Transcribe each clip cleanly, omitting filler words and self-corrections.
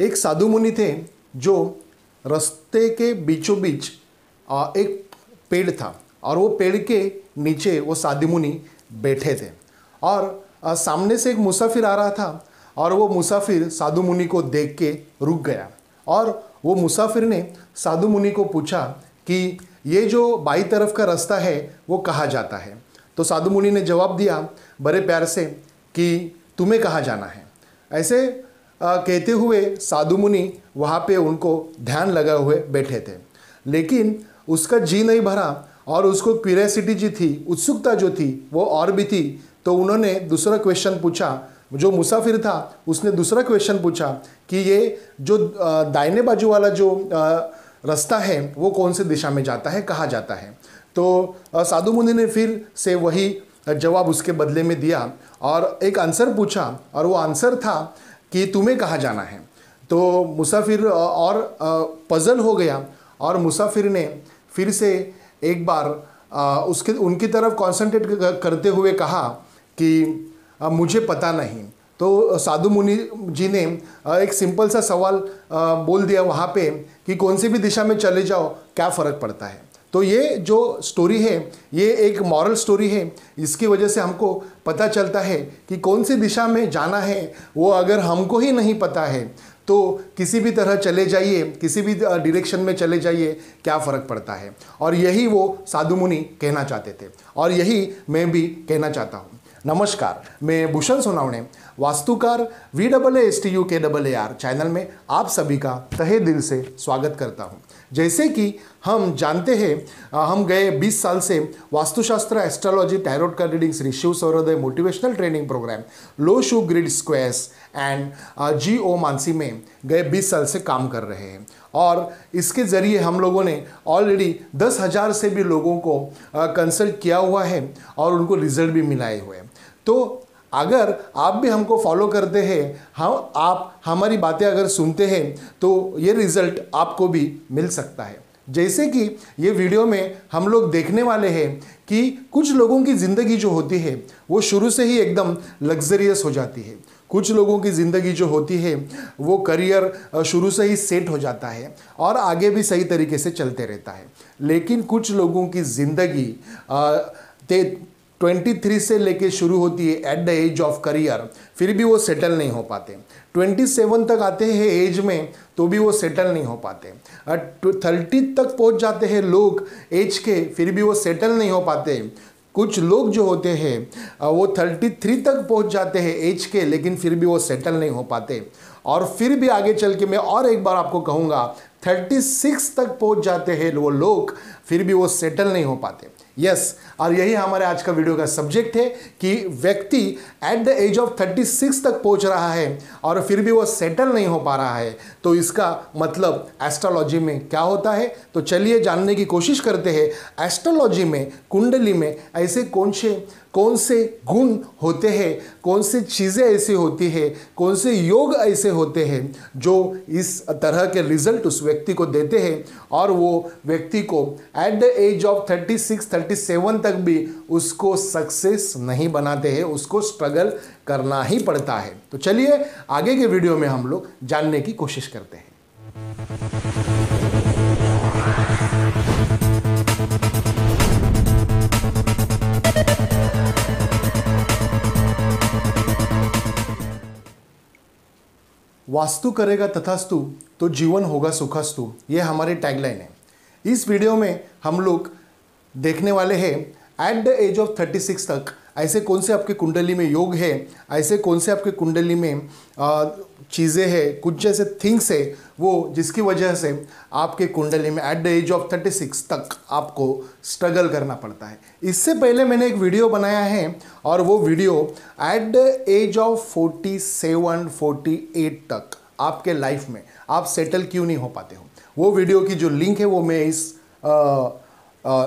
एक साधु मुनि थे जो रास्ते के बीचों बीच एक पेड़ था और वो पेड़ के नीचे वो साधु मुनि बैठे थे और सामने से एक मुसाफिर आ रहा था और वो मुसाफिर साधु मुनि को देख के रुक गया और वो मुसाफिर ने साधु मुनि को पूछा कि ये जो बाई तरफ का रास्ता है वो कहाँ जाता है। तो साधु मुनि ने जवाब दिया बड़े प्यार से कि तुम्हें कहाँ जाना है। ऐसे कहते हुए साधु मुनि वहाँ पे उनको ध्यान लगाए हुए बैठे थे, लेकिन उसका जी नहीं भरा और उसको क्यूरियोसिटी जी थी, उत्सुकता जो थी वो और भी थी। तो उन्होंने दूसरा क्वेश्चन पूछा, जो मुसाफिर था उसने दूसरा क्वेश्चन पूछा कि ये जो दाहिने बाजू वाला जो रास्ता है वो कौन से दिशा में जाता है, कहाँ जाता है। तो साधु मुनि ने फिर से वही जवाब उसके बदले में दिया और एक आंसर पूछा और वो आंसर था कि तुम्हें कहाँ जाना है। तो मुसाफिर और पजल हो गया और मुसाफिर ने फिर से एक बार उनकी तरफ कंसंट्रेट करते हुए कहा कि मुझे पता नहीं। तो साधु मुनि जी ने एक सिंपल सा सवाल बोल दिया वहाँ पे कि कौन सी भी दिशा में चले जाओ क्या फ़र्क पड़ता है। तो ये जो स्टोरी है ये एक मॉरल स्टोरी है। इसकी वजह से हमको पता चलता है कि कौन सी दिशा में जाना है वो अगर हमको ही नहीं पता है तो किसी भी तरह चले जाइए, किसी भी डायरेक्शन में चले जाइए, क्या फ़र्क पड़ता है। और यही वो साधु मुनि कहना चाहते थे और यही मैं भी कहना चाहता हूँ। नमस्कार, मैं भूषण सोनावणे, वास्तुकार VAASTUKAAR चैनल में आप सभी का तहे दिल से स्वागत करता हूं। जैसे कि हम जानते हैं, हम गए 20 साल से वास्तुशास्त्र, एस्ट्रोलॉजी, टैरोट का reading, Shri Shiv Saurodaya motivational training programme, Lo Shu grid squares and GO Mansi में गए 20 साल से काम कर रहे हैं और इसके ज़रिए हम लोगों ने ऑलरेडी 10,000 से भी लोगों को कंसल्ट किया हुआ है और उनको रिजल्ट भी मिलाए हुए हैं। तो अगर आप भी हमको फॉलो करते हैं, आप हमारी बातें अगर सुनते हैं तो ये रिज़ल्ट आपको भी मिल सकता है। जैसे कि ये वीडियो में हम लोग देखने वाले हैं कि कुछ लोगों की ज़िंदगी जो होती है वो शुरू से ही एकदम लग्जरियस हो जाती है। कुछ लोगों की ज़िंदगी जो होती है वो करियर शुरू से ही सेट हो जाता है और आगे भी सही तरीके से चलते रहता है। लेकिन कुछ लोगों की ज़िंदगी 23 से लेके शुरू होती है at the age of career, फिर भी वो सेटल नहीं हो पाते। 27 तक आते हैं एज में तो भी वो सेटल नहीं हो पाते। 30 तक पहुंच जाते हैं लोग एज के, फिर भी वो सेटल नहीं हो पाते। कुछ लोग जो होते हैं वो 33 तक पहुंच जाते हैं एज के, लेकिन फिर भी वो सेटल नहीं हो पाते। और फिर भी आगे चल के मैं और एक बार आपको कहूँगा 36 तक पहुंच जाते हैं वो लोग, फिर भी वो सेटल नहीं हो पाते। यस, और यही हमारे आज का वीडियो का सब्जेक्ट है कि व्यक्ति एट द एज ऑफ 36 तक पहुंच रहा है और फिर भी वो सेटल नहीं हो पा रहा है, तो इसका मतलब एस्ट्रोलॉजी में क्या होता है। तो चलिए जानने की कोशिश करते हैं एस्ट्रोलॉजी में, कुंडली में ऐसे कौन से गुण होते हैं, कौन सी चीज़ें ऐसी होती है, कौन से योग ऐसे होते हैं जो इस तरह के रिजल्ट उस व्यक्ति को देते हैं और वो व्यक्ति को एट द एज ऑफ 36-37 तक भी उसको सक्सेस नहीं बनाते हैं, उसको स्ट्रगल करना ही पड़ता है। तो चलिए आगे के वीडियो में हम लोग जानने की कोशिश करते हैं। वास्तु करेगा तथास्तु तो जीवन होगा सुखास्तु, ये हमारी टैगलाइन है। इस वीडियो में हम लोग देखने वाले हैं एट द एज ऑफ 36 तक ऐसे कौन से आपके कुंडली में योग है, ऐसे कौन से आपके कुंडली में चीज़ें हैं, कुछ जैसे थिंग्स है वो जिसकी वजह से आपके कुंडली में एट द एज ऑफ 36 तक आपको स्ट्रगल करना पड़ता है। इससे पहले मैंने एक वीडियो बनाया है और वो video at the age of 47-48 तक आपके लाइफ में आप सेटल क्यों नहीं हो पाते हो। वो वीडियो की जो लिंक है वो मैं इस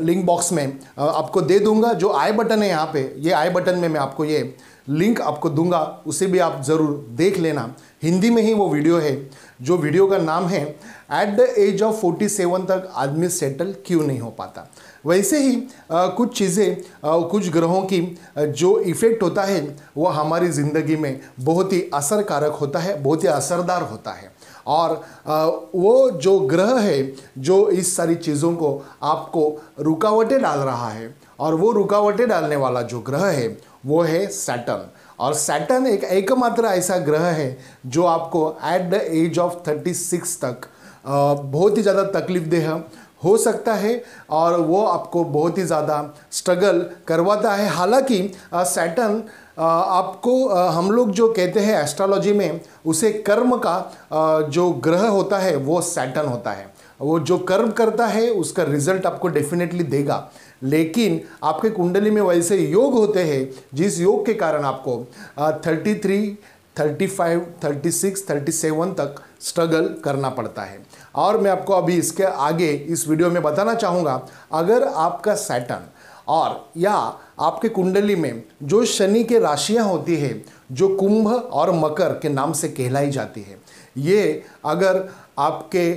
लिंक बॉक्स में आपको दे दूंगा। जो आई बटन है यहाँ पे, ये आई बटन में मैं आपको ये लिंक आपको दूंगा, उसे भी आप ज़रूर देख लेना। हिंदी में ही वो वीडियो है, जो वीडियो का नाम है एट द एज ऑफ 47 तक आदमी सेटल क्यों नहीं हो पाता। वैसे ही कुछ चीज़ें, कुछ ग्रहों की जो इफ़ेक्ट होता है वो हमारी ज़िंदगी में बहुत ही असरकारक होता है, बहुत ही असरदार होता है। और वो जो ग्रह है जो इस सारी चीज़ों को आपको रुकावटें डाल रहा है, और वो रुकावटें डालने वाला जो ग्रह है वो है सैटर्न। और सैटर्न एक एकमात्र ऐसा ग्रह है जो आपको एट द एज ऑफ 36 तक बहुत ही ज़्यादा तकलीफ देह हो सकता है, और वो आपको बहुत ही ज़्यादा स्ट्रगल करवाता है। हालांकि सैटर्न आपको हम लोग जो कहते हैं एस्ट्रोलॉजी में, उसे कर्म का जो ग्रह होता है वो सैटर्न होता है। वो जो कर्म करता है उसका रिजल्ट आपको डेफिनेटली देगा, लेकिन आपके कुंडली में वैसे योग होते हैं जिस योग के कारण आपको 33, 35, 36, 37 तक स्ट्रगल करना पड़ता है। और मैं आपको अभी इसके आगे इस वीडियो में बताना चाहूँगा, अगर आपका सैटर्न और या आपके कुंडली में जो शनि के राशियाँ होती है जो कुंभ और मकर के नाम से कहलाई जाती है, ये अगर आपके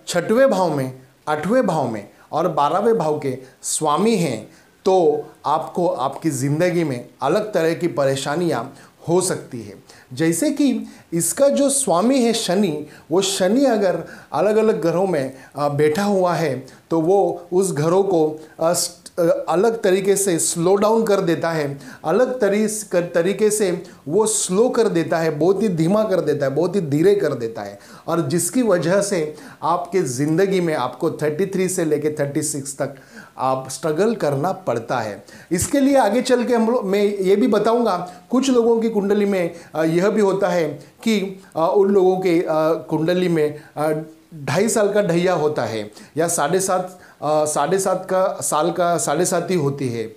6वें भाव में, 8वें भाव में और 12वें भाव के स्वामी हैं, तो आपको आपकी ज़िंदगी में अलग तरह की परेशानियां हो सकती है। जैसे कि इसका जो स्वामी है शनि, वो शनि अगर अलग अलग घरों में बैठा हुआ है तो वो उस घरों को अलग तरीके से स्लो डाउन कर देता है, अलग तरीके से वो स्लो कर देता है, बहुत ही धीमा कर देता है, बहुत ही धीरे कर देता है, और जिसकी वजह से आपके ज़िंदगी में आपको 33 से लेके 36 तक आप स्ट्रगल करना पड़ता है। इसके लिए आगे चल के मैं ये भी बताऊंगा, कुछ लोगों की कुंडली में यह भी होता है कि उन लोगों के कुंडली में 2.5 साल का ढैया होता है, या 7.5 साढ़े सात ही होती है,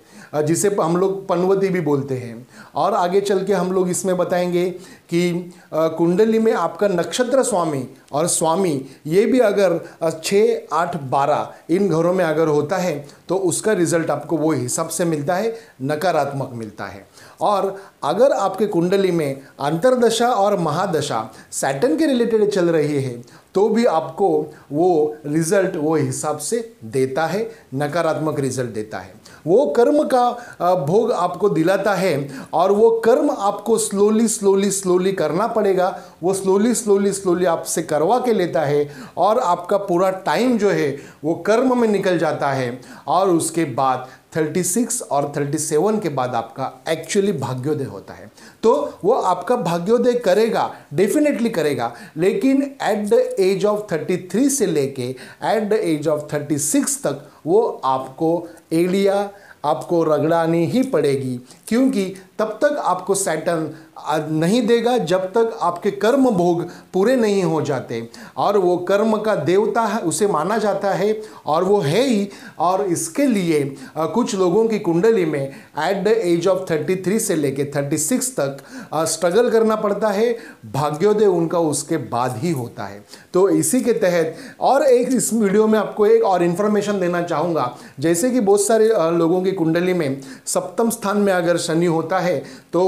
जिसे हम लोग पनवती भी बोलते हैं। और आगे चल के हम लोग इसमें बताएंगे कि कुंडली में आपका नक्षत्र स्वामी और स्वामी ये भी अगर 6, 8, 12 इन घरों में अगर होता है तो उसका रिजल्ट आपको वो हिसाब से मिलता है, नकारात्मक मिलता है। और अगर आपके कुंडली में अंतर्दशा और महादशा सैटर्न के रिलेटेड चल रही है तो भी आपको वो रिजल्ट वो हिसाब से देता है, नकारात्मक रिजल्ट देता है। वो कर्म का भोग आपको दिलाता है, और वो कर्म आपको स्लोली करना पड़ेगा। वो स्लोली आपसे करवा के लेता है, और आपका पूरा टाइम जो है वो कर्म में निकल जाता है, और उसके बाद 36 और 37 के बाद आपका एक्चुअली भाग्योदय होता है। तो वो आपका भाग्योदय करेगा, डेफिनेटली करेगा, लेकिन एट द एज ऑफ 33 से लेके एट द एज ऑफ 36 तक वो आपको एड़िया आपको रगड़ानी ही पड़ेगी, क्योंकि तब तक आपको सैटर्न नहीं देगा जब तक आपके कर्म भोग पूरे नहीं हो जाते। और वो कर्म का देवता है, उसे माना जाता है, और वो है ही। और इसके लिए कुछ लोगों की कुंडली में एट द एज ऑफ 33 से लेके 36 तक स्ट्रगल करना पड़ता है, भाग्योदय उनका उसके बाद ही होता है। तो इसी के तहत और एक इस वीडियो में आपको एक और इन्फॉर्मेशन देना चाहूँगा, जैसे कि बहुत सारे लोगों की कुंडली में 7वें स्थान में अगर शनि होता है तो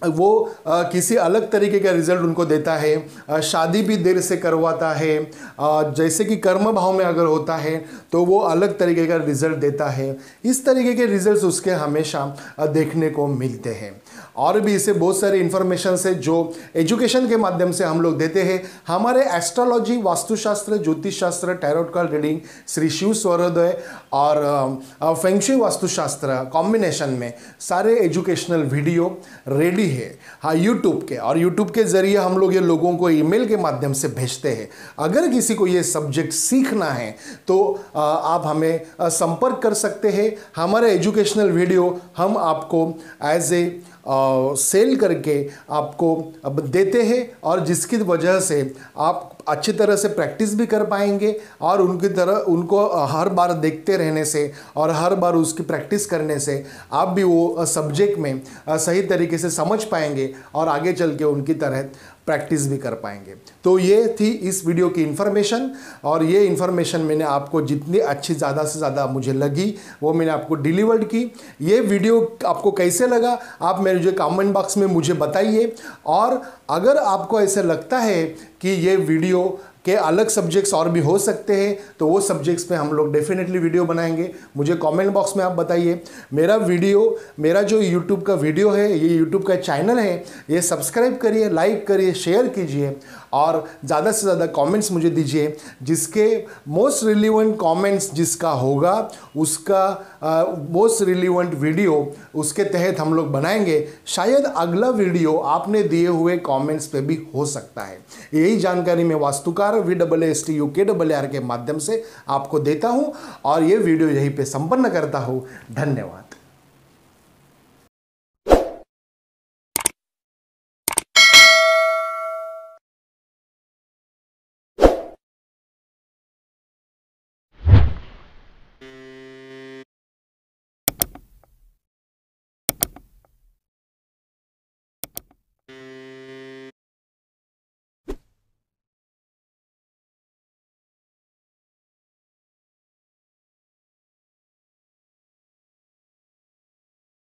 वो किसी अलग तरीके का रिजल्ट उनको देता है, शादी भी देर से करवाता है। जैसे कि कर्म भाव में अगर होता है तो वो अलग तरीके का रिजल्ट देता है। इस तरीके के रिजल्ट्स उसके हमेशा देखने को मिलते हैं। और भी इसे बहुत सारे इन्फॉर्मेशन है जो एजुकेशन के माध्यम से हम लोग देते हैं। हमारे एस्ट्रोलॉजी, वास्तुशास्त्र, ज्योतिष शास्त्र, tarot card reading, Shri Shiv Swarodaya और फेंगशुई वास्तुशास्त्र कॉम्बिनेशन में सारे एजुकेशनल वीडियो रेडी है, हाँ, यूट्यूब के। और यूट्यूब के ज़रिए हम लोग ये लोगों को ईमेल के माध्यम से भेजते हैं। अगर किसी को ये सब्जेक्ट सीखना है तो आप हमें संपर्क कर सकते हैं। हमारे एजुकेशनल वीडियो हम आपको एज ए सेल करके आपको अब देते हैं, और जिसकी वजह से आप अच्छी तरह से प्रैक्टिस भी कर पाएंगे, और उनको हर बार देखते रहने से और हर बार उसकी प्रैक्टिस करने से आप भी वो सब्जेक्ट में सही तरीके से समझ पाएंगे और आगे चल के उनकी तरह प्रैक्टिस भी कर पाएंगे। तो ये थी इस वीडियो की इन्फॉर्मेशन, और ये इन्फॉर्मेशन मैंने आपको जितनी अच्छी ज़्यादा से ज़्यादा मुझे लगी वो मैंने आपको डिलीवर्ड की। ये वीडियो आपको कैसे लगा आप मेरे जो कमेंट बॉक्स में मुझे बताइए। और अगर आपको ऐसे लगता है कि ये वीडियो के अलग सब्जेक्ट्स और भी हो सकते हैं तो वो सब्जेक्ट्स पे हम लोग डेफिनेटली वीडियो बनाएंगे। मुझे कमेंट बॉक्स में आप बताइए। मेरा जो यूट्यूब का वीडियो है, ये यूट्यूब का चैनल है, ये सब्सक्राइब करिए, लाइक करिए, शेयर कीजिए और ज़्यादा से ज़्यादा कमेंट्स मुझे दीजिए। जिसके मोस्ट रिलीवेंट कमेंट्स जिसका होगा उसका मोस्ट रिलीवेंट वीडियो उसके तहत हम लोग बनाएंगे। शायद अगला वीडियो आपने दिए हुए कमेंट्स पे भी हो सकता है। यही जानकारी मैं वास्तुकार VAASTUKAAR के माध्यम से आपको देता हूं और ये वीडियो यहीं पे संपन्न करता हूं। धन्यवाद।